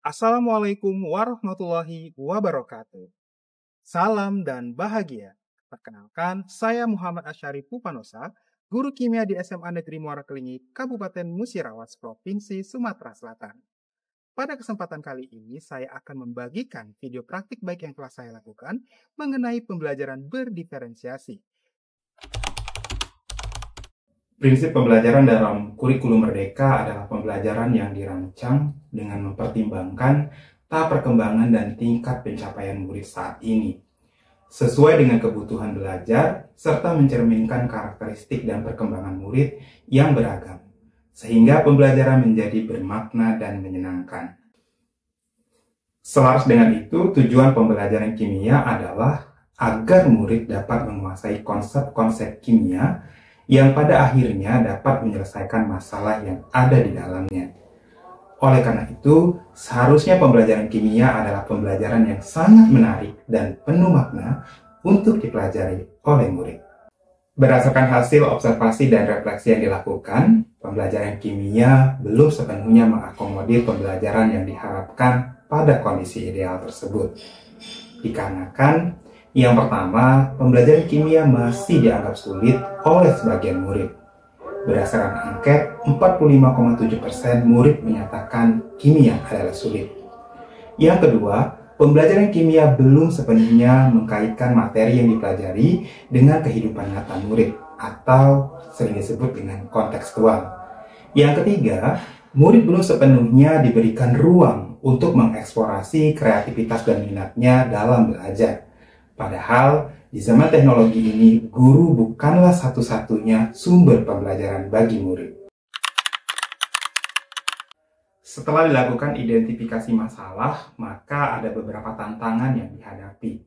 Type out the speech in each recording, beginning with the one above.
Assalamualaikum warahmatullahi wabarakatuh. Salam dan bahagia. Perkenalkan, saya Muhammad Asyari Pupanosa, guru kimia di SMA Negeri Muara Kelingi, Kabupaten Musirawas, Provinsi Sumatera Selatan. Pada kesempatan kali ini, saya akan membagikan video praktik baik yang telah saya lakukan mengenai pembelajaran berdiferensiasi. Prinsip pembelajaran dalam kurikulum Merdeka adalah pembelajaran yang dirancang dengan mempertimbangkan tahap perkembangan dan tingkat pencapaian murid saat ini, sesuai dengan kebutuhan belajar, serta mencerminkan karakteristik dan perkembangan murid yang beragam, sehingga pembelajaran menjadi bermakna dan menyenangkan. Selaras dengan itu, tujuan pembelajaran kimia adalah agar murid dapat menguasai konsep-konsep kimia yang pada akhirnya dapat menyelesaikan masalah yang ada di dalamnya. Oleh karena itu, seharusnya pembelajaran kimia adalah pembelajaran yang sangat menarik dan penuh makna untuk dipelajari oleh murid. Berdasarkan hasil observasi dan refleksi yang dilakukan, pembelajaran kimia belum sepenuhnya mengakomodir pembelajaran yang diharapkan pada kondisi ideal tersebut. Dikarenakan yang pertama, pembelajaran kimia masih dianggap sulit oleh sebagian murid. Berdasarkan angket, 45,7% murid menyatakan kimia adalah sulit. Yang kedua, pembelajaran kimia belum sepenuhnya mengkaitkan materi yang dipelajari dengan kehidupan nyata murid, atau sering disebut dengan kontekstual. Yang ketiga, murid belum sepenuhnya diberikan ruang untuk mengeksplorasi kreativitas dan minatnya dalam belajar. Padahal, di zaman teknologi ini, guru bukanlah satu-satunya sumber pembelajaran bagi murid. Setelah dilakukan identifikasi masalah, maka ada beberapa tantangan yang dihadapi,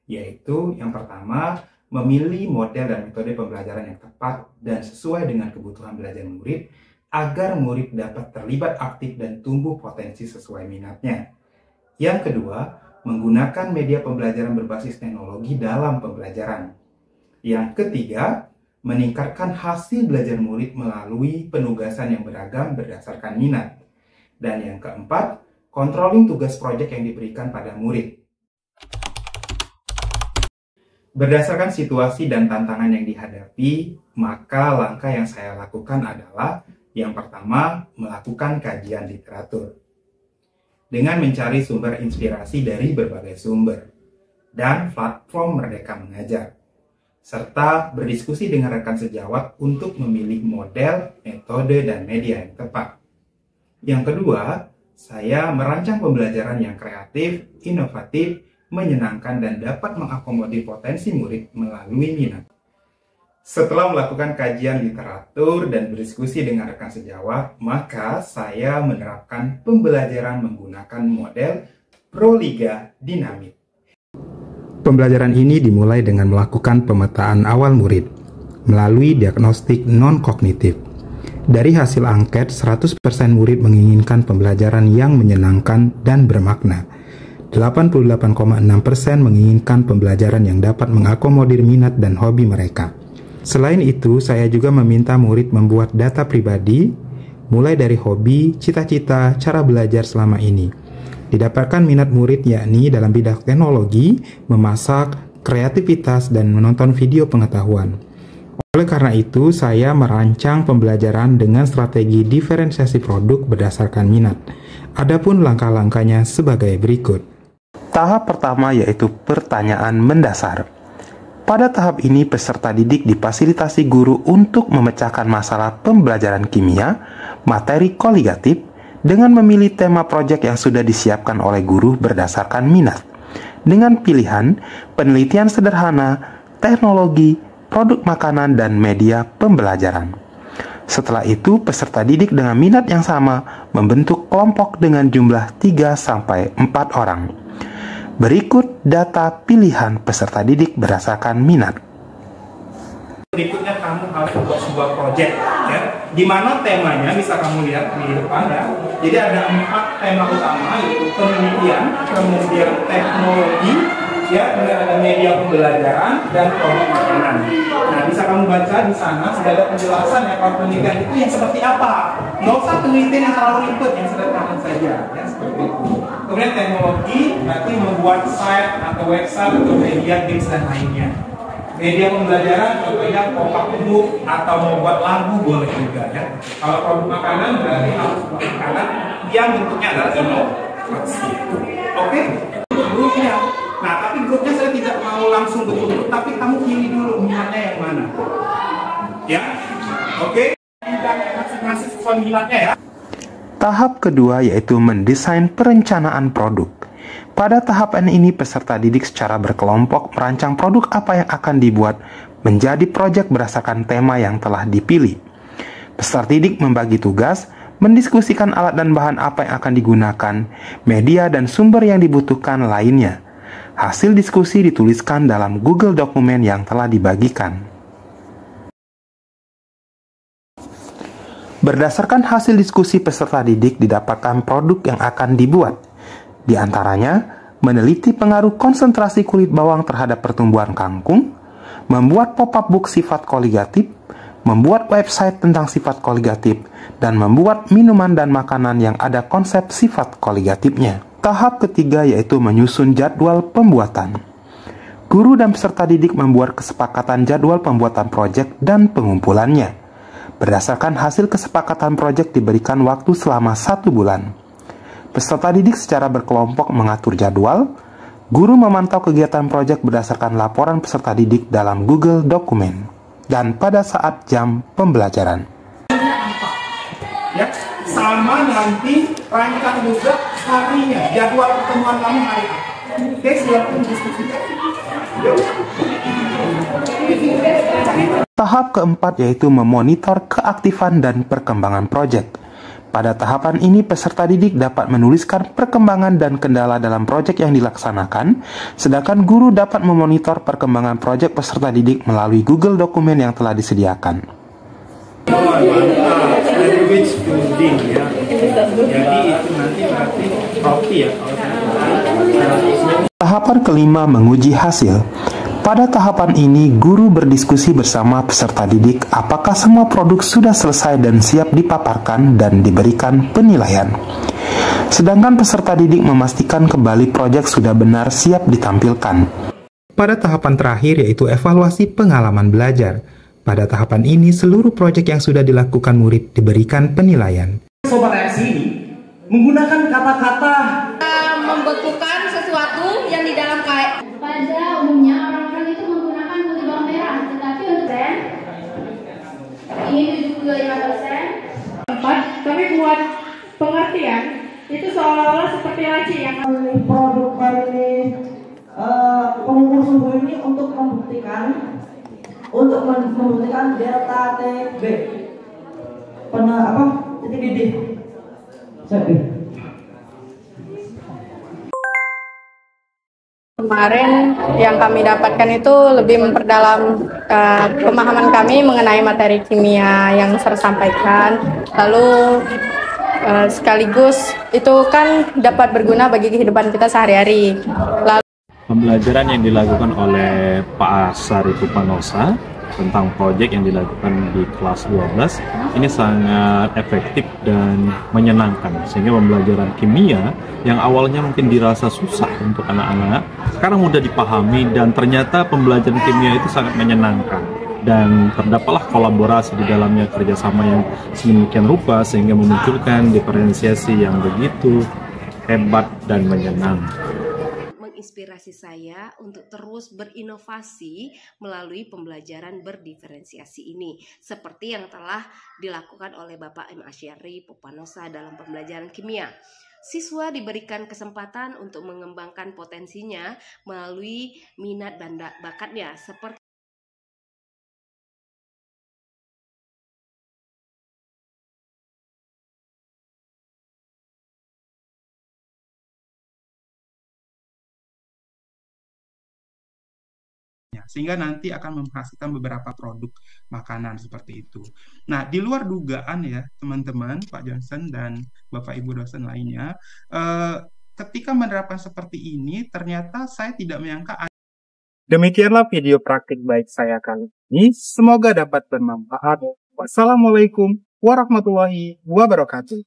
yaitu yang pertama, memilih model dan metode pembelajaran yang tepat dan sesuai dengan kebutuhan belajar murid, agar murid dapat terlibat aktif dan tumbuh potensi sesuai minatnya. Yang kedua, menggunakan media pembelajaran berbasis teknologi dalam pembelajaran. Yang ketiga, meningkatkan hasil belajar murid melalui penugasan yang beragam berdasarkan minat. Dan yang keempat, controlling tugas proyek yang diberikan pada murid. Berdasarkan situasi dan tantangan yang dihadapi, maka langkah yang saya lakukan adalah yang pertama, melakukan kajian literatur dengan mencari sumber inspirasi dari berbagai sumber dan platform Merdeka Mengajar, serta berdiskusi dengan rekan sejawat untuk memilih model, metode, dan media yang tepat. Yang kedua, saya merancang pembelajaran yang kreatif, inovatif, menyenangkan, dan dapat mengakomodir potensi murid melalui minat. Setelah melakukan kajian literatur dan berdiskusi dengan rekan sejawat, maka saya menerapkan pembelajaran menggunakan model Proliga Dinamik. Pembelajaran ini dimulai dengan melakukan pemetaan awal murid melalui diagnostik non-kognitif. Dari hasil angket, 100% murid menginginkan pembelajaran yang menyenangkan dan bermakna. 88,6% menginginkan pembelajaran yang dapat mengakomodir minat dan hobi mereka. Selain itu, saya juga meminta murid membuat data pribadi, mulai dari hobi, cita-cita, cara belajar selama ini. Didapatkan minat murid yakni dalam bidang teknologi, memasak, kreativitas, dan menonton video pengetahuan. Oleh karena itu, saya merancang pembelajaran dengan strategi diferensiasi produk berdasarkan minat. Adapun langkah-langkahnya sebagai berikut. Tahap pertama yaitu pertanyaan mendasar. Pada tahap ini, peserta didik difasilitasi guru untuk memecahkan masalah pembelajaran kimia, materi koligatif, dengan memilih tema proyek yang sudah disiapkan oleh guru berdasarkan minat, dengan pilihan penelitian sederhana, teknologi, produk makanan, dan media pembelajaran. Setelah itu, peserta didik dengan minat yang sama membentuk kelompok dengan jumlah 3-4 orang. Berikut data pilihan peserta didik berdasarkan minat. Berikutnya kamu harus membuat sebuah proyek, ya, di mana temanya bisa kamu lihat di depan, ya. Jadi ada 4 tema utama, yaitu penelitian, kemudian teknologi, ya, kemudian ada media pembelajaran dan produk makanan. Nah, bisa kamu baca di sana sudah ada penjelasan ya kalau penelitian itu yang seperti apa. Nggak usah penelitian yang terlalu ribet, yang sederhana saja, ya, seperti itu. Kemudian teknologi berarti membuat site atau website atau media games dan lainnya. Media pembelajaran contohnya pop-up book atau membuat lagu boleh juga ya. Kalau produk makanan berarti harus membuat makanan yang bentuknya adalah inovasi. Oke? Grupnya. Nah, tapi grupnya saya tidak mau langsung bentuk, tapi kamu pilih dulu minatnya yang mana. Ya? Oke? Masing-masing sesuai minatnya ya. Tahap kedua yaitu mendesain perencanaan produk. Pada tahapan ini peserta didik secara berkelompok merancang produk apa yang akan dibuat menjadi proyek berdasarkan tema yang telah dipilih. Peserta didik membagi tugas, mendiskusikan alat dan bahan apa yang akan digunakan, media dan sumber yang dibutuhkan lainnya. Hasil diskusi dituliskan dalam Google Dokumen yang telah dibagikan. Berdasarkan hasil diskusi peserta didik didapatkan produk yang akan dibuat. Di antaranya, meneliti pengaruh konsentrasi kulit bawang terhadap pertumbuhan kangkung, membuat pop-up book sifat koligatif, membuat website tentang sifat koligatif, dan membuat minuman dan makanan yang ada konsep sifat koligatifnya. Tahap ketiga yaitu menyusun jadwal pembuatan. Guru dan peserta didik membuat kesepakatan jadwal pembuatan proyek dan pengumpulannya. Berdasarkan hasil kesepakatan proyek diberikan waktu selama 1 bulan. Peserta didik secara berkelompok mengatur jadwal, guru memantau kegiatan proyek berdasarkan laporan peserta didik dalam Google Dokumen, dan pada saat jam pembelajaran. Ya, sama nanti rancang juga harinya, jadwal pertemuan kamu hari apa. Oke, silakan diskusikan. Tahap keempat yaitu memonitor keaktifan dan perkembangan proyek. Pada tahapan ini, peserta didik dapat menuliskan perkembangan dan kendala dalam proyek yang dilaksanakan, sedangkan guru dapat memonitor perkembangan proyek peserta didik melalui Google Dokumen yang telah disediakan. Language building ya. Jadi itu nanti berarti roti ya. Tahapan kelima menguji hasil. Pada tahapan ini, guru berdiskusi bersama peserta didik apakah semua produk sudah selesai dan siap dipaparkan dan diberikan penilaian. Sedangkan peserta didik memastikan kembali proyek sudah benar siap ditampilkan. Pada tahapan terakhir yaitu evaluasi pengalaman belajar. Pada tahapan ini, seluruh proyek yang sudah dilakukan murid diberikan penilaian. Sobat reaksi ini menggunakan kata-kata membekukan sesuatu yang di dalam kain. Pada umumnya orang-orang itu menggunakan kulit bawang merah, tetapi untuk ini 75%. Tapi buat pengertian itu seolah-olah seperti laci yang produk dari pengukur suhu ini untuk membuktikan delta TB titik didih. Kemarin yang kami dapatkan itu lebih memperdalam pemahaman kami mengenai materi kimia yang saya sampaikan. Lalu sekaligus itu kan dapat berguna bagi kehidupan kita sehari-hari. Pembelajaran yang dilakukan oleh Pak Asari Pupanosa tentang proyek yang dilakukan di kelas 12 ini sangat efektif dan menyenangkan, sehingga pembelajaran kimia yang awalnya mungkin dirasa susah untuk anak-anak sekarang mudah dipahami, dan ternyata pembelajaran kimia itu sangat menyenangkan dan terdapatlah kolaborasi di dalamnya, kerjasama yang sedemikian rupa sehingga memunculkan diferensiasi yang begitu hebat dan menyenangkan. Inspirasi saya untuk terus berinovasi melalui pembelajaran berdiferensiasi ini, seperti yang telah dilakukan oleh Bapak M. Asyari Pupanosa dalam pembelajaran kimia. Siswa diberikan kesempatan untuk mengembangkan potensinya melalui minat dan bakatnya, seperti sehingga nanti akan menghasilkan beberapa produk makanan seperti itu. Nah, di luar dugaan ya teman-teman, Pak Johnson dan Bapak Ibu dosen lainnya, ketika menerapkan seperti ini ternyata saya tidak menyangka. Demikianlah video praktik baik saya kali ini, semoga dapat bermanfaat. Wassalamualaikum warahmatullahi wabarakatuh.